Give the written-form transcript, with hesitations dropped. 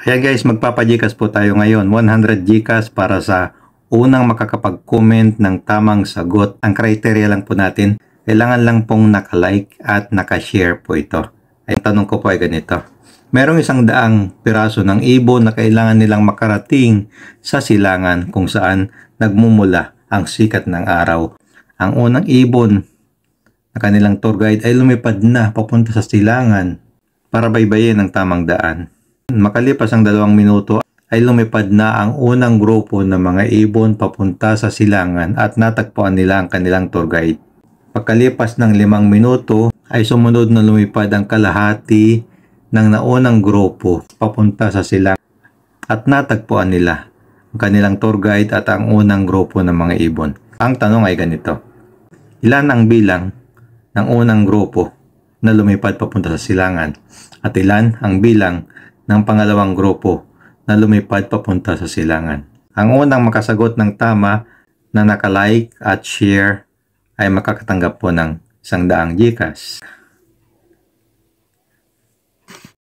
Ayan guys, magpapa-GCash po tayo ngayon. 100 GCash para sa unang makakapag-comment ng tamang sagot. Ang criteria lang po natin, kailangan lang pong naka-like at naka-share po ito. Ay, tanong ko po ay ganito. Merong 100 piraso ng ibon na kailangan nilang makarating sa silangan kung saan nagmumula ang sikat ng araw. Ang unang ibon na kanilang tour guide ay lumipad na papunta sa silangan para baybayin ang tamang daan. Makalipas ang 2 minuto ay lumipad na ang unang grupo ng mga ibon papunta sa silangan at natagpuan nila ang kanilang tour guide. Pagkalipas ng 5 minuto ay sumunod na lumipad ang kalahati ng naunang grupo papunta sa silangan at natagpuan nila ang kanilang tour guide at ang unang grupo ng mga ibon. Ang tanong ay ganito. Ilan ang bilang ng unang grupo na lumipad papunta sa silangan at ilan ang bilang ng pangalawang grupo na lumipad papunta sa silangan? Ang unang makasagot ng tama na naka-like at share ay makakatanggap po ng 100 GCash.